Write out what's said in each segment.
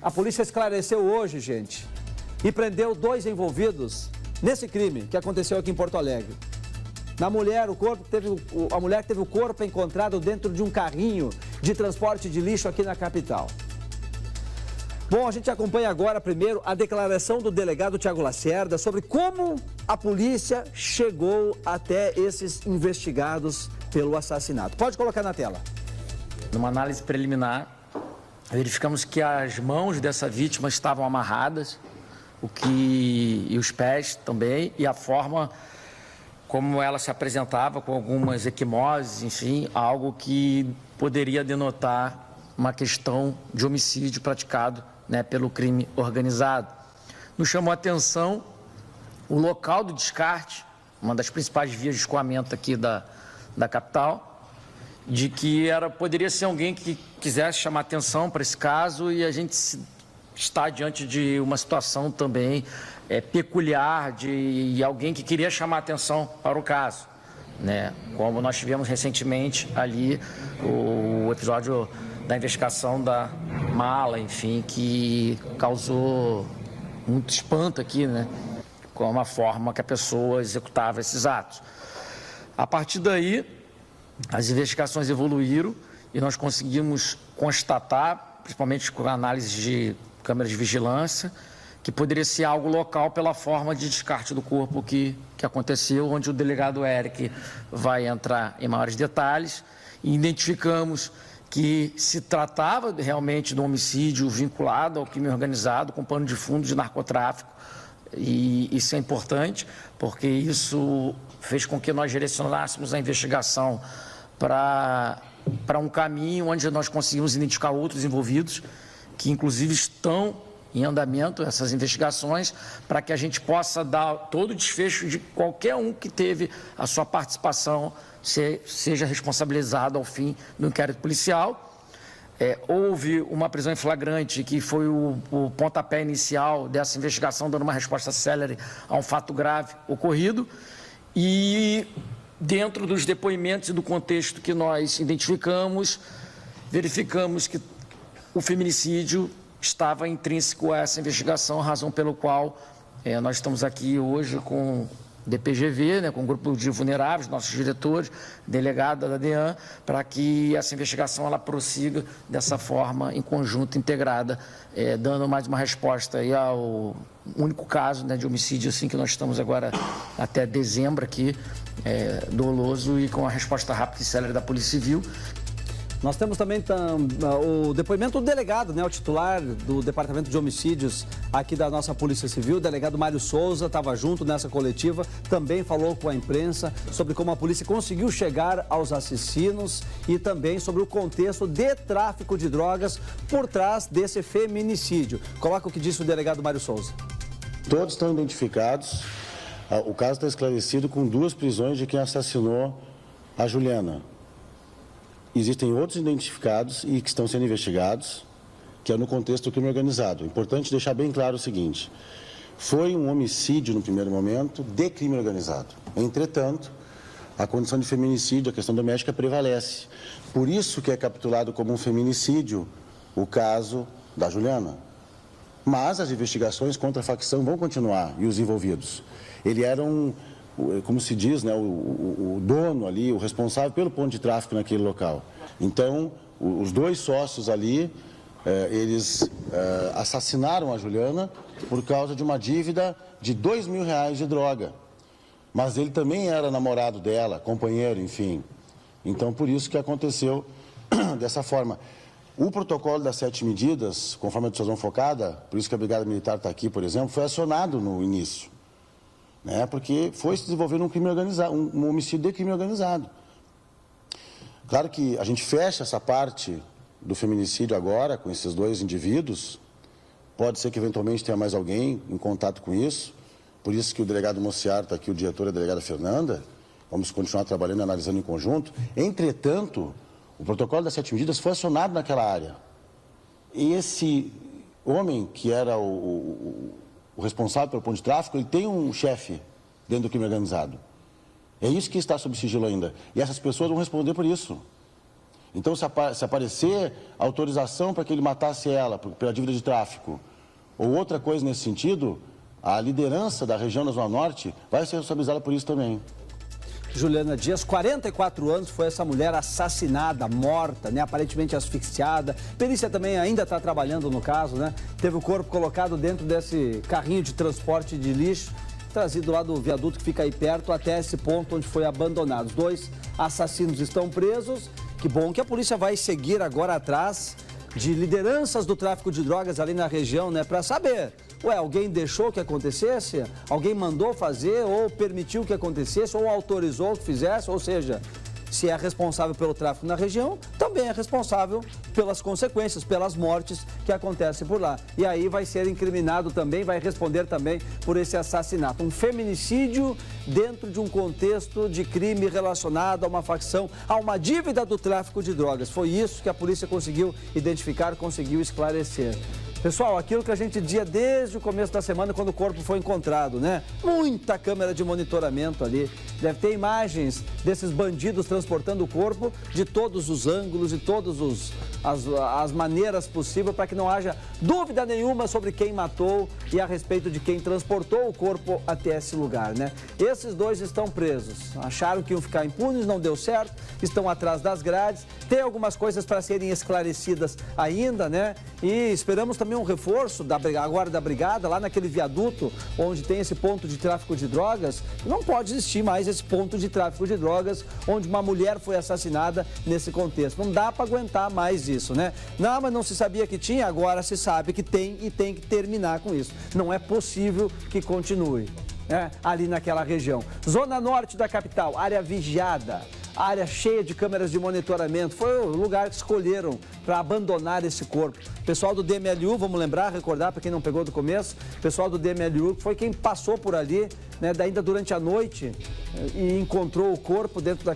A polícia esclareceu hoje, gente, e prendeu 2 envolvidos nesse crime que aconteceu aqui em Porto Alegre. A mulher teve o corpo encontrado dentro de um carrinho de transporte de lixo aqui na capital. Bom, a gente acompanha agora primeiro a declaração do delegado Tiago Lacerda sobre como a polícia chegou até esses investigados pelo assassinato. Pode colocar na tela. Numa análise preliminar, verificamos que as mãos dessa vítima estavam amarradas, e os pés também, e a forma como ela se apresentava, com algumas equimoses, enfim, algo que poderia denotar uma questão de homicídio praticado, né, pelo crime organizado. Nos chamou a atenção o local do descarte, uma das principais vias de escoamento aqui da capital, de que poderia ser alguém que quisesse chamar atenção para esse caso, e a gente está diante de uma situação também peculiar de alguém que queria chamar atenção para o caso, né? Como nós tivemos recentemente ali o episódio da investigação da mala, enfim, que causou muito espanto aqui, né? Com a forma que a pessoa executava esses atos. A partir daí, as investigações evoluíram e nós conseguimos constatar, principalmente com a análise de câmeras de vigilância, que poderia ser algo local pela forma de descarte do corpo que aconteceu, onde o delegado Eric vai entrar em maiores detalhes, e identificamos que se tratava realmente de um homicídio vinculado ao crime organizado com pano de fundo de narcotráfico, e isso é importante, porque isso fez com que nós direcionássemos a investigação para um caminho onde nós conseguimos identificar outros envolvidos, que inclusive estão em andamento essas investigações, para que a gente possa dar todo o desfecho de qualquer um que teve a sua participação, seja responsabilizado ao fim do inquérito policial. Houve uma prisão em flagrante, que foi o pontapé inicial dessa investigação, dando uma resposta célere a um fato grave ocorrido, e dentro dos depoimentos e do contexto que nós identificamos, verificamos que o feminicídio estava intrínseco a essa investigação, razão pelo qual nós estamos aqui hoje com o DPGV, né, com o grupo de vulneráveis, nossos diretores, delegada da DEAN, para que essa investigação ela prossiga dessa forma, em conjunto, integrada, dando mais uma resposta aí ao único caso, né, de homicídio assim, que nós estamos agora até dezembro aqui, doloso, e com a resposta rápida e célere da Polícia Civil. Nós temos também o depoimento do delegado, né, o titular do Departamento de Homicídios aqui da nossa Polícia Civil, o delegado Mário Souza, estava junto nessa coletiva, também falou com a imprensa sobre como a polícia conseguiu chegar aos assassinos e também sobre o contexto de tráfico de drogas por trás desse feminicídio. Coloca o que disse o delegado Mário Souza. Todos estão identificados, o caso está esclarecido com 2 prisões de quem assassinou a Juliana. Existem outros identificados e que estão sendo investigados, que é no contexto do crime organizado. É importante deixar bem claro o seguinte: foi um homicídio no primeiro momento de crime organizado. Entretanto, a condição de feminicídio, a questão doméstica prevalece. Por isso que é capturado como um feminicídio o caso da Juliana. Mas as investigações contra a facção vão continuar e os envolvidos. Ele era como se diz, né, o dono ali, o responsável pelo ponto de tráfico naquele local. Então, os 2 sócios ali, eles assassinaram a Juliana por causa de uma dívida de R$2.000 de droga. Mas ele também era namorado dela, companheiro, enfim. Então, por isso que aconteceu dessa forma. O protocolo das 7 medidas, conforme a dissuasão focada, por isso que a Brigada Militar está aqui, por exemplo, foi acionado no início. Né, porque foi se desenvolvendo um crime organizado, um homicídio de crime organizado. Claro que a gente fecha essa parte do feminicídio agora, com esses 2 indivíduos. Pode ser que eventualmente tenha mais alguém em contato com isso. Por isso que o delegado Mociar está aqui, o diretor e a delegada Fernanda. Vamos continuar trabalhando e analisando em conjunto. Entretanto, o protocolo das 7 medidas foi acionado naquela área. E esse homem, que era o responsável pelo ponto de tráfico, ele tem um chefe dentro do crime organizado. É isso que está sob sigilo ainda. E essas pessoas vão responder por isso. Então, se aparecer autorização para que ele matasse ela pela dívida de tráfico ou outra coisa nesse sentido, a liderança da região da Zona Norte vai ser responsabilizada por isso também. Juliana Dias, 44 anos, foi essa mulher assassinada, morta, né? Aparentemente asfixiada. Perícia também ainda está trabalhando no caso, né? Teve o corpo colocado dentro desse carrinho de transporte de lixo, trazido lá do viaduto que fica aí perto até esse ponto onde foi abandonado. Os 2 assassinos estão presos. Que bom que a polícia vai seguir agora atrás de lideranças do tráfico de drogas ali na região, né? Para saber, alguém deixou que acontecesse? Alguém mandou fazer ou permitiu que acontecesse ou autorizou que fizesse? Ou seja, se é responsável pelo tráfico na região, também é responsável pelas consequências, pelas mortes que acontecem por lá. E aí vai ser incriminado também, vai responder também por esse assassinato. Um feminicídio dentro de um contexto de crime relacionado a uma facção, a uma dívida do tráfico de drogas. Foi isso que a polícia conseguiu identificar, conseguiu esclarecer. Pessoal, aquilo que a gente dizia desde o começo da semana, quando o corpo foi encontrado, né? Muita câmera de monitoramento ali. Deve ter imagens desses bandidos transportando o corpo de todos os ângulos, de todas as maneiras possíveis, para que não haja dúvida nenhuma sobre quem matou e a respeito de quem transportou o corpo até esse lugar, né? Esses 2 estão presos. Acharam que iam ficar impunes, não deu certo, estão atrás das grades. Tem algumas coisas para serem esclarecidas ainda, né? E esperamos também um reforço agora da brigada, lá naquele viaduto onde tem esse ponto de tráfico de drogas. Não pode existir mais esse ponto de tráfico de drogas onde uma mulher foi assassinada nesse contexto. Não dá para aguentar mais isso, né? Não, mas não se sabia que tinha, agora se sabe que tem e tem que terminar com isso. Não é possível que continue, né? Ali naquela região. Zona Norte da capital, área vigiada. Área cheia de câmeras de monitoramento, foi o lugar que escolheram para abandonar esse corpo. O pessoal do DMLU, vamos lembrar, recordar para quem não pegou do começo, o pessoal do DMLU foi quem passou por ali, né, ainda durante a noite e encontrou o corpo dentro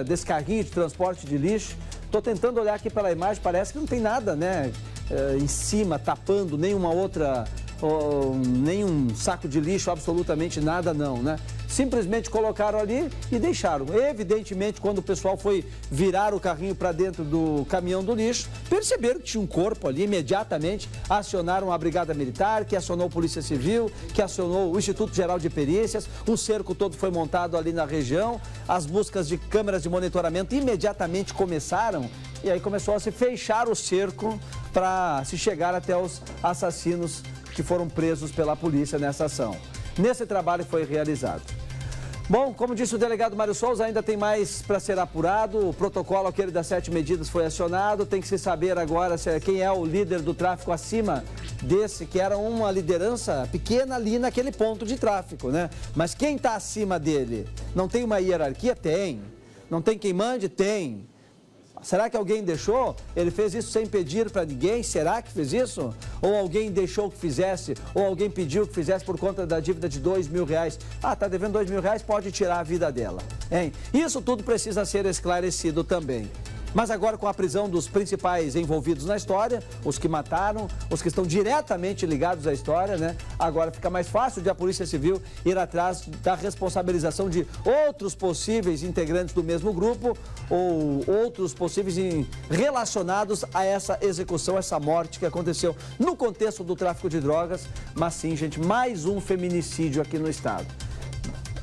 desse carrinho de transporte de lixo. Estou tentando olhar aqui pela imagem, parece que não tem nada, né, em cima, tapando nenhuma outra, nenhum saco de lixo, absolutamente nada não, né? Simplesmente colocaram ali e deixaram. Evidentemente, quando o pessoal foi virar o carrinho para dentro do caminhão do lixo, perceberam que tinha um corpo ali, imediatamente acionaram a Brigada Militar, que acionou a Polícia Civil, que acionou o Instituto Geral de Perícias, o cerco todo foi montado ali na região, as buscas de câmeras de monitoramento imediatamente começaram e aí começou a se fechar o cerco para se chegar até os assassinos que foram presos pela polícia nessa ação. Nesse trabalho foi realizado. Bom, como disse o delegado Mário Souza, ainda tem mais para ser apurado. O protocolo, aquele das 7 medidas, foi acionado. Tem que se saber agora quem é o líder do tráfico acima desse, que era uma liderança pequena ali naquele ponto de tráfico, né? Mas quem está acima dele? Não tem uma hierarquia? Tem. Não tem quem mande? Tem. Será que alguém deixou? Ele fez isso sem pedir para ninguém? Será que fez isso? Ou alguém deixou que fizesse? Ou alguém pediu que fizesse por conta da dívida de R$2.000? Ah, está devendo R$2.000, pode tirar a vida dela. Hein? Isso tudo precisa ser esclarecido também. Mas agora com a prisão dos principais envolvidos na história, os que mataram, os que estão diretamente ligados à história, né? Agora fica mais fácil de a Polícia Civil ir atrás da responsabilização de outros possíveis integrantes do mesmo grupo ou outros possíveis relacionados a essa execução, essa morte que aconteceu no contexto do tráfico de drogas. Mas sim, gente, mais um feminicídio aqui no estado.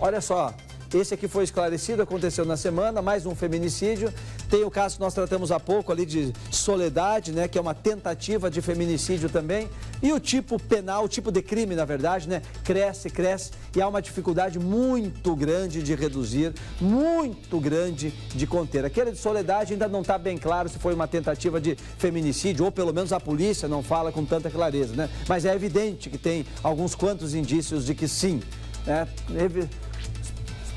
Olha só. Esse aqui foi esclarecido, aconteceu na semana, mais um feminicídio. Tem o caso que nós tratamos há pouco ali de Soledade, né, que é uma tentativa de feminicídio também. E o tipo penal, o tipo de crime, na verdade, né, cresce e há uma dificuldade muito grande de reduzir, muito grande de conter. Aquele de Soledade ainda não está bem claro se foi uma tentativa de feminicídio, ou pelo menos a polícia não fala com tanta clareza, né? Mas é evidente que tem alguns quantos indícios de que sim, né?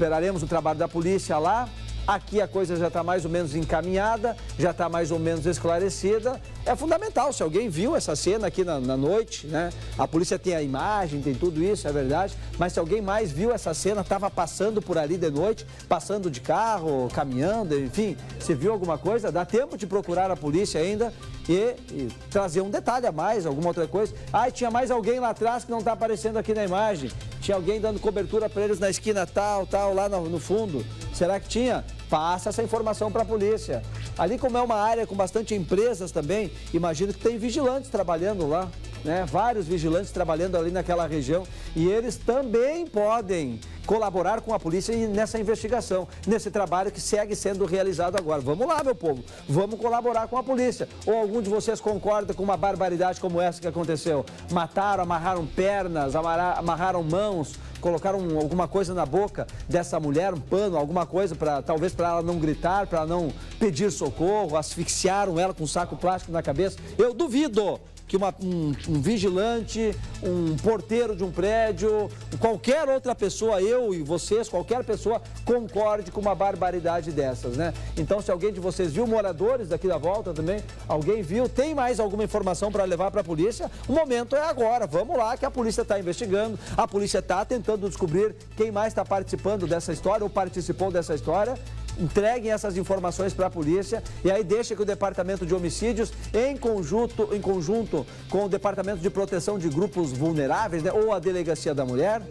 Esperaremos o trabalho da polícia lá. Aqui a coisa já está mais ou menos encaminhada, já está mais ou menos esclarecida. É fundamental, se alguém viu essa cena aqui na noite, né? A polícia tem a imagem, tem tudo isso, é verdade. Mas se alguém mais viu essa cena, estava passando por ali de noite, passando de carro, caminhando, enfim, se viu alguma coisa, dá tempo de procurar a polícia ainda e trazer um detalhe a mais, alguma outra coisa. Ah, tinha mais alguém lá atrás que não está aparecendo aqui na imagem. Tinha alguém dando cobertura para eles na esquina tal, lá no fundo. Será que tinha? passa essa informação para a polícia. Ali, como é uma área com bastante empresas também, imagino que tem vigilantes trabalhando lá, né? Vários vigilantes trabalhando ali naquela região, e eles também podem colaborar com a polícia nessa investigação, nesse trabalho que segue sendo realizado agora. Vamos lá, meu povo, vamos colaborar com a polícia. Ou algum de vocês concorda com uma barbaridade como essa que aconteceu? Mataram, amarraram pernas, amarraram mãos, colocaram alguma coisa na boca dessa mulher, um pano, alguma coisa, talvez para ela não gritar, para não pedir socorro, asfixiaram ela com um saco plástico na cabeça. Eu duvido que um vigilante, um porteiro de um prédio, qualquer outra pessoa, eu e vocês, qualquer pessoa concorde com uma barbaridade dessas, né? Então, se alguém de vocês viu, moradores daqui da volta também, alguém viu, tem mais alguma informação para levar para a polícia, o momento é agora, vamos lá, que a polícia está investigando, a polícia está tentando descobrir quem mais está participando dessa história ou participou dessa história. Entreguem essas informações para a polícia e aí deixa que o Departamento de Homicídios, em conjunto com o Departamento de Proteção de Grupos Vulneráveis, né, ou a Delegacia da Mulher,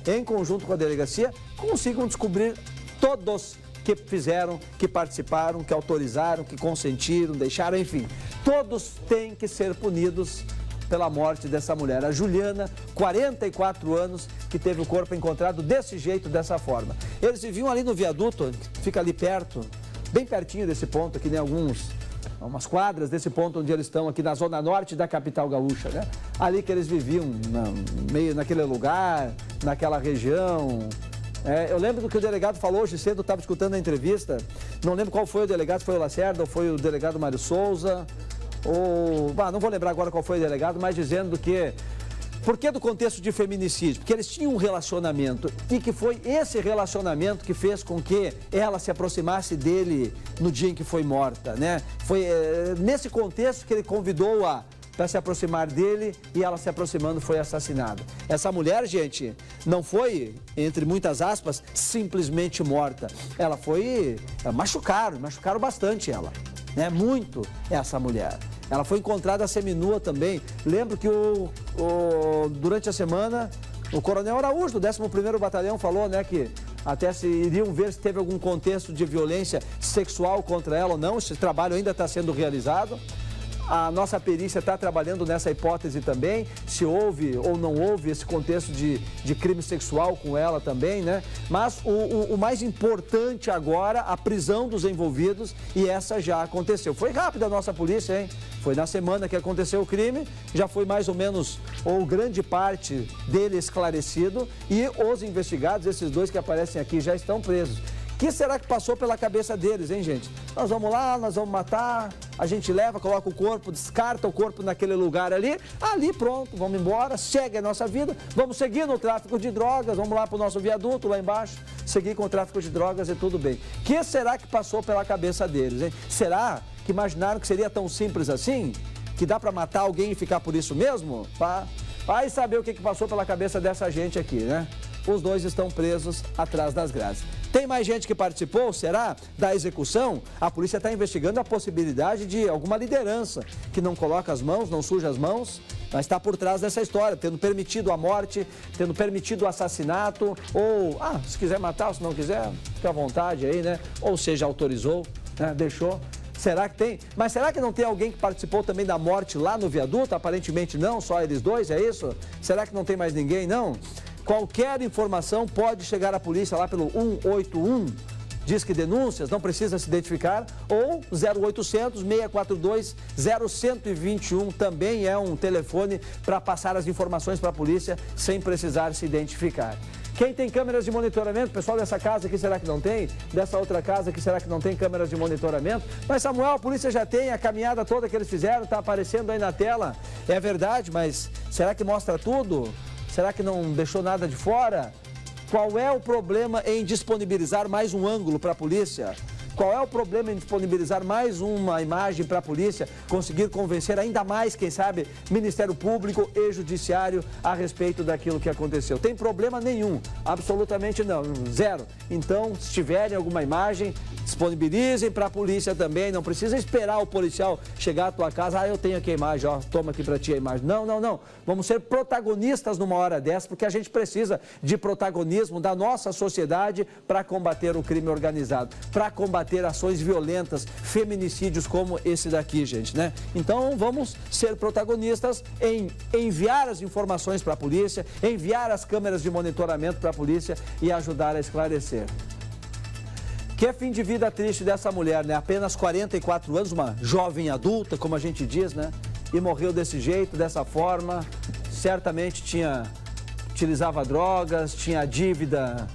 em conjunto com a delegacia, consigam descobrir todos que fizeram, que participaram, que autorizaram, que consentiram, deixaram, enfim. Todos têm que ser punidos pela morte dessa mulher, a Juliana, 44 anos, que teve o corpo encontrado desse jeito, dessa forma. Eles viviam ali no viaduto, que fica ali perto, bem pertinho desse ponto aqui, né, umas quadras desse ponto onde eles estão aqui na zona norte da capital gaúcha, né? Ali que eles viviam, meio naquele lugar, naquela região. Eu lembro do que o delegado falou hoje cedo, eu estava escutando a entrevista, não lembro qual foi o delegado, se foi o Lacerda ou foi o delegado Mário Souza, não vou lembrar agora qual foi o delegado, mas dizendo que, por que do contexto de feminicídio? Porque eles tinham um relacionamento e que foi esse relacionamento que fez com que ela se aproximasse dele no dia em que foi morta, né? Foi nesse contexto que ele convidou-a para se aproximar dele e ela se aproximando foi assassinada. Essa mulher, gente, não foi, entre muitas aspas, simplesmente morta. Ela foi, machucaram bastante ela, né? Muito essa mulher. Ela foi encontrada seminua também. Lembro que durante a semana, o Coronel Araújo, do 11º Batalhão, falou, né, que até se iriam ver se teve algum contexto de violência sexual contra ela ou não. Esse trabalho ainda está sendo realizado. A nossa perícia está trabalhando nessa hipótese também, se houve ou não houve esse contexto de crime sexual com ela também, né? Mas o mais importante agora, a prisão dos envolvidos, e essa já aconteceu. Foi rápida a nossa polícia, hein? Foi na semana que aconteceu o crime, já foi mais ou menos, ou grande parte dele esclarecido, e os investigados, esses dois que aparecem aqui, já estão presos. O que será que passou pela cabeça deles, hein, gente? Nós vamos lá, nós vamos matar, a gente leva, coloca o corpo, descarta o corpo naquele lugar ali pronto, vamos embora, segue a nossa vida, vamos seguir no tráfico de drogas, vamos lá para o nosso viaduto lá embaixo, seguir com o tráfico de drogas e tudo bem. O que será que passou pela cabeça deles, hein? Será que imaginaram que seria tão simples assim? Que dá para matar alguém e ficar por isso mesmo? Vai saber o que passou pela cabeça dessa gente aqui, né? Os dois estão presos atrás das grades. Tem mais gente que participou, será, da execução? A polícia está investigando a possibilidade de alguma liderança que não coloca as mãos, não suja as mãos, mas está por trás dessa história, tendo permitido a morte, tendo permitido o assassinato, ou, se quiser matar, se não quiser, fica à vontade aí, né? Ou seja, autorizou, né? Deixou. Será que tem? Mas será que não tem alguém que participou também da morte lá no viaduto? Aparentemente não, só eles dois, é isso? Será que não tem mais ninguém, não? Qualquer informação pode chegar à polícia lá pelo 181, diz que denúncias, não precisa se identificar, ou 0800 642 0121 também é um telefone para passar as informações para a polícia sem precisar se identificar. Quem tem câmeras de monitoramento? Pessoal dessa casa aqui, será que não tem? Dessa outra casa aqui, será que não tem câmeras de monitoramento? Mas, Samuel, a polícia já tem a caminhada toda que eles fizeram, está aparecendo aí na tela. É verdade, mas será que mostra tudo? Será que não deixou nada de fora? Qual é o problema em disponibilizar mais um ângulo para a polícia? Qual é o problema em disponibilizar mais uma imagem para a polícia, conseguir convencer ainda mais, quem sabe, Ministério Público e Judiciário a respeito daquilo que aconteceu? Tem problema nenhum, absolutamente não, zero. Então, se tiverem alguma imagem, disponibilizem para a polícia também, não precisa esperar o policial chegar à tua casa, eu tenho aqui a imagem, ó, toma aqui para ti a imagem. Não, não, não. Vamos ser protagonistas numa hora dessa, porque a gente precisa de protagonismo da nossa sociedade para combater o crime organizado, para combater ações violentas, feminicídios como esse daqui, gente, né? Então, vamos ser protagonistas em enviar as informações para a polícia, enviar as câmeras de monitoramento para a polícia e ajudar a esclarecer. Que fim de vida triste dessa mulher, né? Apenas 44 anos, uma jovem adulta, como a gente diz, né? E morreu desse jeito, dessa forma. Certamente utilizava drogas, tinha dívida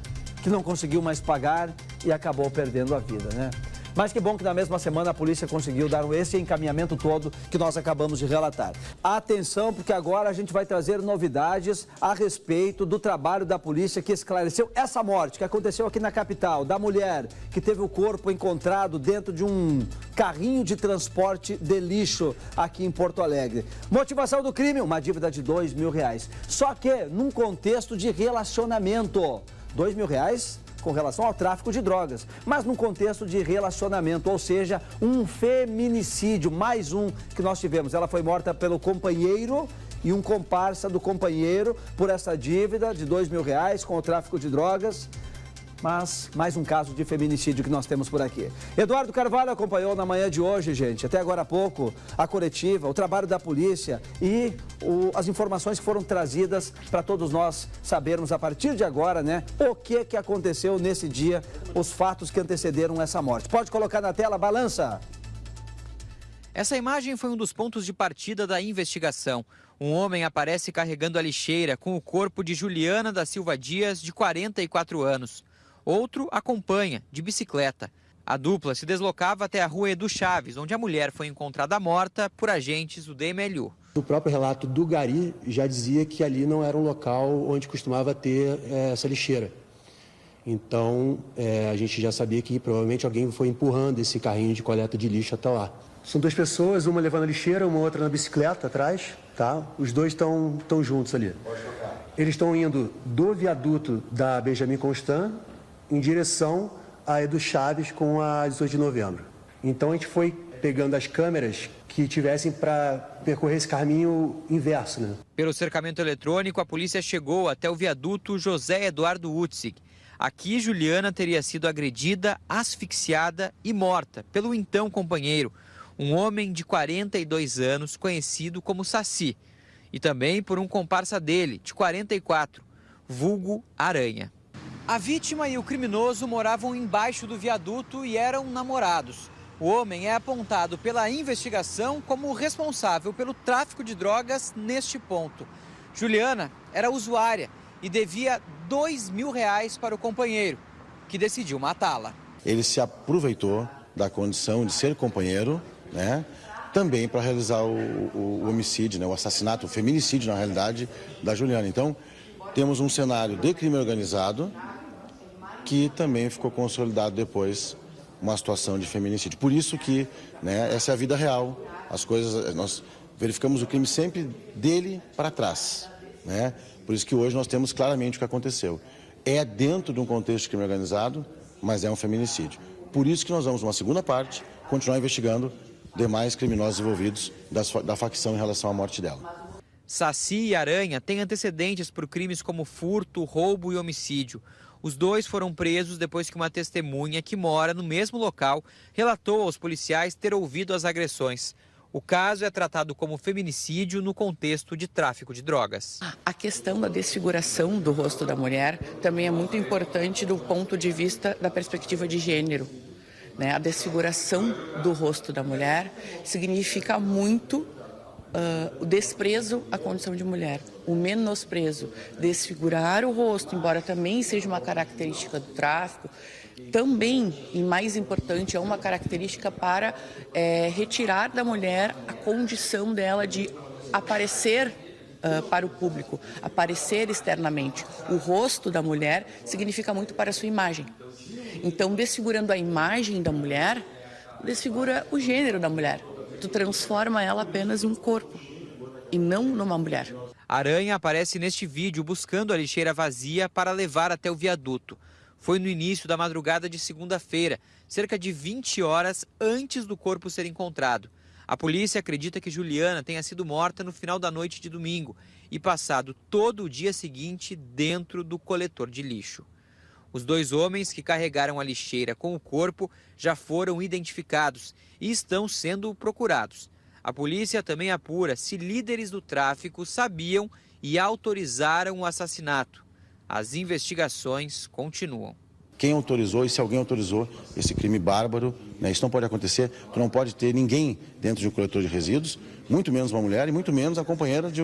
que não conseguiu mais pagar e acabou perdendo a vida, né? Mas que bom que na mesma semana a polícia conseguiu dar esse encaminhamento todo que nós acabamos de relatar. Atenção, porque agora a gente vai trazer novidades a respeito do trabalho da polícia que esclareceu essa morte que aconteceu aqui na capital, da mulher que teve o corpo encontrado dentro de um carrinho de transporte de lixo aqui em Porto Alegre. Motivação do crime, uma dívida de R$2.000. Só que num contexto de relacionamento. R$2.000 com relação ao tráfico de drogas, mas num contexto de relacionamento, ou seja, um feminicídio, mais um que nós tivemos. Ela foi morta pelo companheiro e um comparsa do companheiro por essa dívida de R$2.000 com o tráfico de drogas. Mas mais um caso de feminicídio que nós temos por aqui. Eduardo Carvalho acompanhou na manhã de hoje, gente, até agora há pouco, a coletiva, o trabalho da polícia e as informações que foram trazidas para todos nós sabermos a partir de agora, né, o que aconteceu nesse dia, os fatos que antecederam essa morte. Pode colocar na tela, balança. Essa imagem foi um dos pontos de partida da investigação. Um homem aparece carregando a lixeira com o corpo de Juliana da Silva Dias, de 44 anos. Outro acompanha, de bicicleta. A dupla se deslocava até a rua Edu Chaves, onde a mulher foi encontrada morta por agentes do DMLU. O próprio relato do Gari já dizia que ali não era um local onde costumava ter essa lixeira. Então, a gente já sabia que provavelmente alguém foi empurrando esse carrinho de coleta de lixo até lá. São duas pessoas, uma levando a lixeira, uma outra na bicicleta atrás, tá? Os dois estão juntos ali. Eles estão indo do viaduto da Benjamin Constant em direção a Edu Chaves com a 18 de novembro. Então a gente foi pegando as câmeras que tivessem para percorrer esse caminho inverso, né? Pelo cercamento eletrônico, a polícia chegou até o viaduto José Eduardo Utzig. Aqui, Juliana teria sido agredida, asfixiada e morta pelo então companheiro, um homem de 42 anos, conhecido como Saci, e também por um comparsa dele, de 44, vulgo Aranha. A vítima e o criminoso moravam embaixo do viaduto e eram namorados. O homem é apontado pela investigação como o responsável pelo tráfico de drogas neste ponto. Juliana era usuária e devia R$2.000 para o companheiro, que decidiu matá-la. Ele se aproveitou da condição de ser companheiro, né, também para realizar o homicídio, né, o assassinato, o feminicídio, na realidade, da Juliana. Então, temos um cenário de crime organizado que também ficou consolidado depois uma situação de feminicídio. Por isso que, né, essa é a vida real. As coisas, nós verificamos o crime sempre dele para trás, né? Por isso que hoje nós temos claramente o que aconteceu. É dentro de um contexto de crime organizado, mas é um feminicídio. Por isso que nós vamos, numa segunda parte, continuar investigando demais criminosos envolvidos da facção em relação à morte dela. Saci e Aranha têm antecedentes por crimes como furto, roubo e homicídio. Os dois foram presos depois que uma testemunha que mora no mesmo local relatou aos policiais ter ouvido as agressões. O caso é tratado como feminicídio no contexto de tráfico de drogas. A questão da desfiguração do rosto da mulher também é muito importante do ponto de vista da perspectiva de gênero, né? A desfiguração do rosto da mulher significa muito o desprezo à condição de mulher, o menosprezo. Desfigurar o rosto, embora também seja uma característica do tráfico, também, e mais importante, é uma característica para retirar da mulher a condição dela de aparecer para o público, aparecer externamente. O rosto da mulher significa muito para a sua imagem. Então, desfigurando a imagem da mulher, desfigura o gênero da mulher. Tu transforma ela apenas em um corpo e não numa mulher. Aranha aparece neste vídeo buscando a lixeira vazia para levar até o viaduto. Foi no início da madrugada de segunda-feira, cerca de 20 horas antes do corpo ser encontrado. A polícia acredita que Juliana tenha sido morta no final da noite de domingo e passado todo o dia seguinte dentro do coletor de lixo. Os 2 homens que carregaram a lixeira com o corpo já foram identificados e estão sendo procurados. A polícia também apura se líderes do tráfico sabiam e autorizaram o assassinato. As investigações continuam. Quem autorizou e se alguém autorizou esse crime bárbaro, né? Isso não pode acontecer. Tu não pode ter ninguém dentro de um coletor de resíduos, muito menos uma mulher e muito menos a companheira de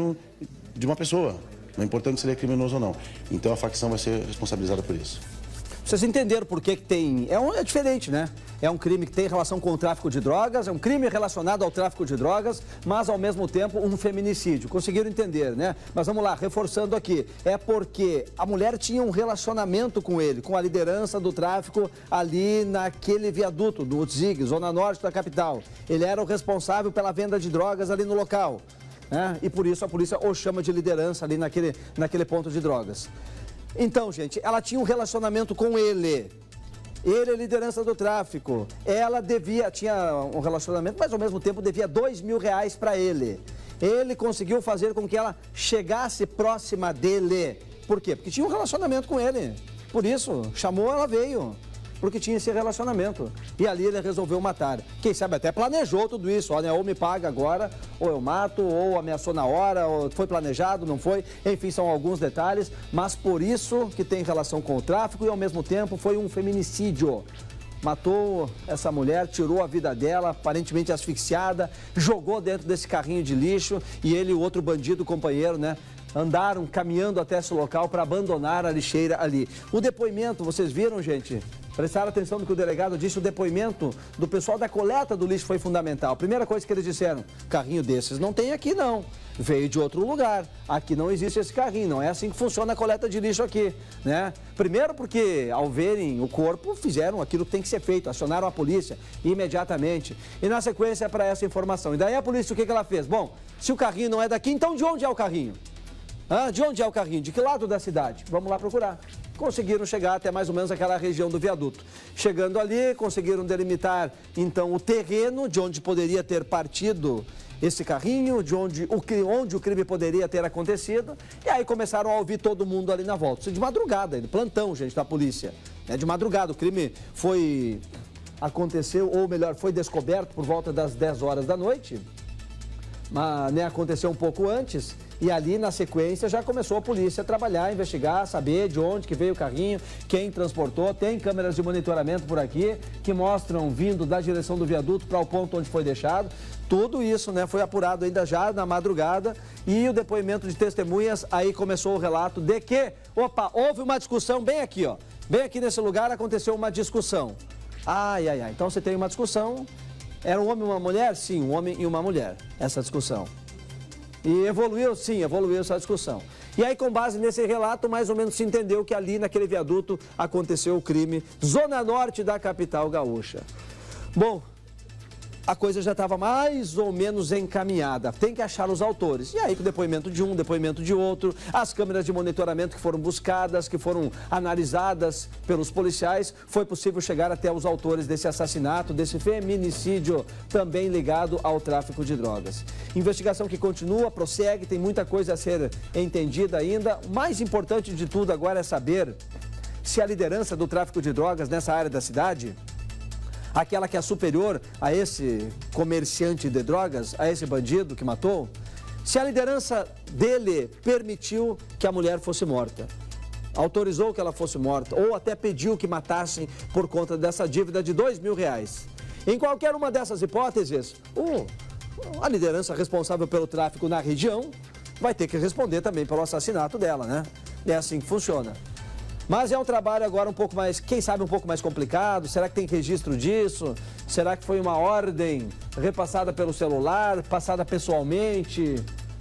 uma pessoa. Não é importante se ele é criminoso ou não. Então a facção vai ser responsabilizada por isso. Vocês entenderam por que tem... É diferente, né? É um crime que tem relação com o tráfico de drogas, é um crime relacionado ao tráfico de drogas, mas ao mesmo tempo um feminicídio. Conseguiram entender, né? Mas vamos lá, reforçando aqui. É porque a mulher tinha um relacionamento com ele, com a liderança do tráfico ali naquele viaduto do Utzig, zona norte da capital. Ele era o responsável pela venda de drogas ali no local, né? E por isso a polícia o chama de liderança ali naquele ponto de drogas. Então, gente, ela tinha um relacionamento com ele. Ele é liderança do tráfico. Ela tinha um relacionamento, mas ao mesmo tempo devia R$2.000 para ele. Ele conseguiu fazer com que ela chegasse próxima dele. Por quê? Porque tinha um relacionamento com ele. Por isso, chamou, ela veio. Porque tinha esse relacionamento. E ali ele resolveu matar. Quem sabe até planejou tudo isso. Olha, ou me paga agora, ou eu mato, ou ameaçou na hora, ou foi planejado, não foi. Enfim, são alguns detalhes. Mas por isso que tem relação com o tráfico e ao mesmo tempo foi um feminicídio. Matou essa mulher, tirou a vida dela, aparentemente asfixiada, jogou dentro desse carrinho de lixo e ele e o outro bandido, companheiro, né? Andaram caminhando até esse local para abandonar a lixeira ali. O depoimento, vocês viram, gente? Prestaram atenção no que o delegado disse, o depoimento do pessoal da coleta do lixo foi fundamental. A primeira coisa que eles disseram, carrinho desses não tem aqui não, veio de outro lugar, aqui não existe esse carrinho, não é assim que funciona a coleta de lixo aqui, né? Primeiro porque ao verem o corpo, fizeram aquilo que tem que ser feito, acionaram a polícia imediatamente. E na sequência para essa informação. E daí a polícia o que ela fez? Bom, se o carrinho não é daqui, então de onde é o carrinho? De onde é o carrinho? De que lado da cidade? Vamos lá procurar. Conseguiram chegar até mais ou menos aquela região do viaduto. Chegando ali, conseguiram delimitar, então, o terreno de onde poderia ter partido esse carrinho, de onde o crime poderia ter acontecido. E aí começaram a ouvir todo mundo ali na volta. Isso de madrugada, de plantão, gente, da polícia. De madrugada, o crime aconteceu, ou melhor, foi descoberto por volta das 10 horas da noite. Mas, aconteceu um pouco antes. E ali, na sequência, já começou a polícia a trabalhar, investigar, saber de onde que veio o carrinho, quem transportou. Tem câmeras de monitoramento por aqui que mostram vindo da direção do viaduto para o ponto onde foi deixado. Tudo isso, foi apurado ainda já na madrugada. E o depoimento de testemunhas, aí começou o relato de que, houve uma discussão bem aqui, ó. Bem aqui nesse lugar aconteceu uma discussão. Então você tem uma discussão. Era um homem e uma mulher? Sim, um homem e uma mulher, essa discussão. E evoluiu, sim, evoluiu essa discussão. E aí, com base nesse relato, mais ou menos se entendeu que ali naquele viaduto aconteceu o crime, zona norte da capital gaúcha. Bom, a coisa já estava mais ou menos encaminhada. Tem que achar os autores. E aí, com o depoimento de um, depoimento de outro, as câmeras de monitoramento que foram buscadas, que foram analisadas pelos policiais, foi possível chegar até os autores desse assassinato, desse feminicídio, também ligado ao tráfico de drogas. Investigação que continua, prossegue, tem muita coisa a ser entendida ainda. O mais importante de tudo agora é saber se a liderança do tráfico de drogas nessa área da cidade, aquela que é superior a esse comerciante de drogas, a esse bandido que matou, se a liderança dele permitiu que a mulher fosse morta, autorizou que ela fosse morta, ou até pediu que matassem por conta dessa dívida de R$2.000. Em qualquer uma dessas hipóteses, a liderança responsável pelo tráfico na região vai ter que responder também pelo assassinato dela, né? É assim que funciona. Mas é um trabalho agora um pouco mais, quem sabe um pouco mais complicado. Será que tem registro disso? Será que foi uma ordem repassada pelo celular, passada pessoalmente?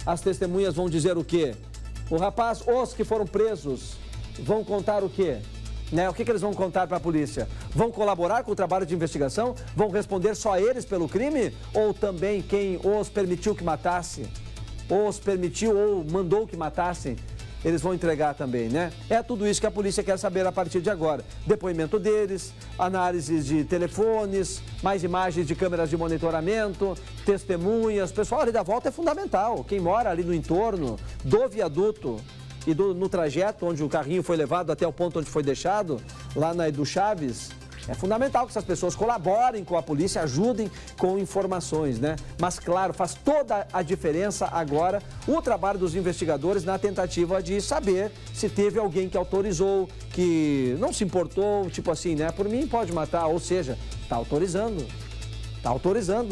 As testemunhas vão dizer o quê? O rapaz, os que foram presos, vão contar o quê? Né? O que eles vão contar para a polícia? Vão colaborar com o trabalho de investigação? Vão responder só eles pelo crime? Ou também quem os permitiu que matasse? Ou os permitiu ou mandou que matassem? Eles vão entregar também, né? É tudo isso que a polícia quer saber a partir de agora. Depoimento deles, análises de telefones, mais imagens de câmeras de monitoramento, testemunhas. Pessoal, ali da volta é fundamental. Quem mora ali no entorno do viaduto e no trajeto onde o carrinho foi levado até o ponto onde foi deixado, lá na Edu Chaves, é fundamental que essas pessoas colaborem com a polícia, ajudem com informações, né? Mas, claro, faz toda a diferença agora o trabalho dos investigadores na tentativa de saber se teve alguém que autorizou, que não se importou, tipo assim, né? Por mim pode matar, ou seja, está autorizando,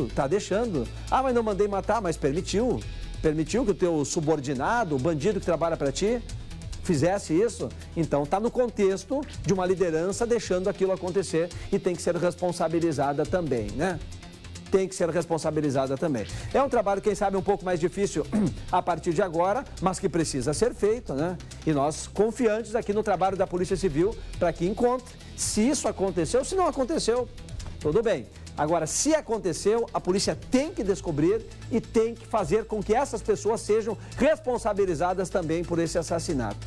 está deixando. Ah, mas não mandei matar, mas permitiu que o teu subordinado, o bandido que trabalha para ti, fizesse isso. Então está no contexto de uma liderança deixando aquilo acontecer e tem que ser responsabilizada também, né? Tem que ser responsabilizada também. É um trabalho, quem sabe, um pouco mais difícil a partir de agora, mas que precisa ser feito, né? E nós confiantes aqui no trabalho da Polícia Civil para que encontre se isso aconteceu, se não aconteceu, tudo bem. Agora, se aconteceu, a polícia tem que descobrir e tem que fazer com que essas pessoas sejam responsabilizadas também por esse assassinato.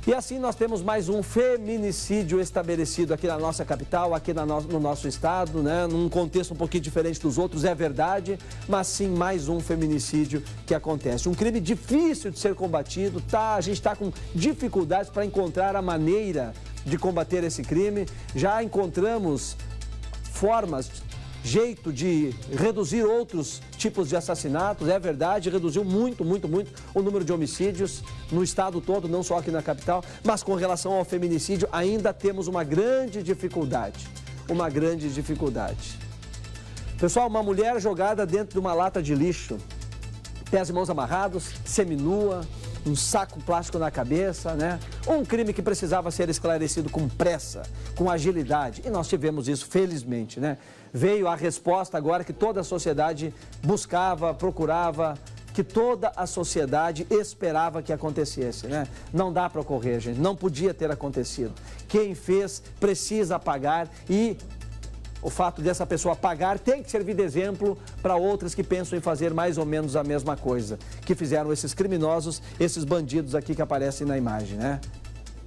E assim nós temos mais um feminicídio estabelecido aqui na nossa capital, aqui no nosso estado, né? Num contexto um pouquinho diferente dos outros, é verdade, mas sim mais um feminicídio que acontece. Um crime difícil de ser combatido, a gente está com dificuldades para encontrar a maneira de combater esse crime. Já encontramos formas, jeito de reduzir outros tipos de assassinatos, é verdade, reduziu muito o número de homicídios no estado todo, não só aqui na capital, mas com relação ao feminicídio ainda temos uma grande dificuldade, Pessoal, uma mulher jogada dentro de uma lata de lixo, pés e mãos amarrados, seminua, um saco plástico na cabeça, né? Um crime que precisava ser esclarecido com pressa, com agilidade. E nós tivemos isso, felizmente, né? Veio a resposta agora que toda a sociedade buscava, procurava, que toda a sociedade esperava que acontecesse, né? Não dá para ocorrer, gente. Não podia ter acontecido. Quem fez precisa pagar e o fato dessa pessoa pagar tem que servir de exemplo para outras que pensam em fazer mais ou menos a mesma coisa que fizeram esses criminosos, esses bandidos aqui que aparecem na imagem, né?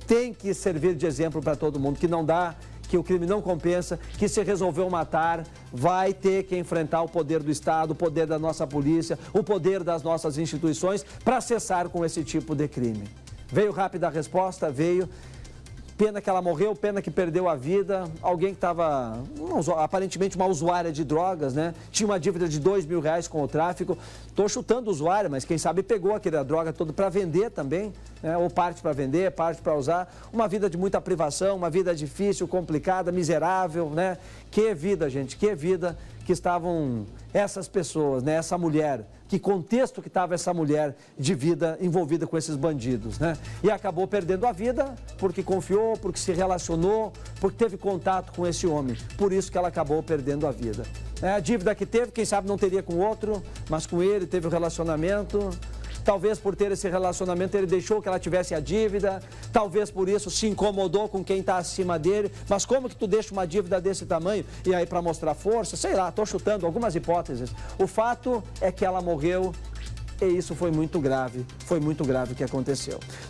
Tem que servir de exemplo para todo mundo, que não dá, que o crime não compensa, que se resolveu matar, vai ter que enfrentar o poder do Estado, o poder da nossa polícia, o poder das nossas instituições para cessar com esse tipo de crime. Veio rápida a resposta, veio. Pena que ela morreu, pena que perdeu a vida. Alguém que estava, aparentemente, uma usuária de drogas, né? Tinha uma dívida de R$2.000 com o tráfico. Estou chutando o usuário, mas quem sabe pegou aquela droga toda para vender também, né? Ou parte para vender, parte para usar. Uma vida de muita privação, uma vida difícil, complicada, miserável, né? Que vida, gente, que vida que estavam essas pessoas, né? Essa mulher. Que contexto que estava essa mulher de vida envolvida com esses bandidos, né? E acabou perdendo a vida porque confiou, porque se relacionou, porque teve contato com esse homem. Por isso que ela acabou perdendo a vida. A dívida que teve, quem sabe não teria com outro, mas com ele teve o relacionamento. Talvez por ter esse relacionamento ele deixou que ela tivesse a dívida, talvez por isso se incomodou com quem está acima dele. Mas como que tu deixa uma dívida desse tamanho? E aí para mostrar força? Sei lá, estou chutando algumas hipóteses. O fato é que ela morreu e isso foi muito grave o que aconteceu.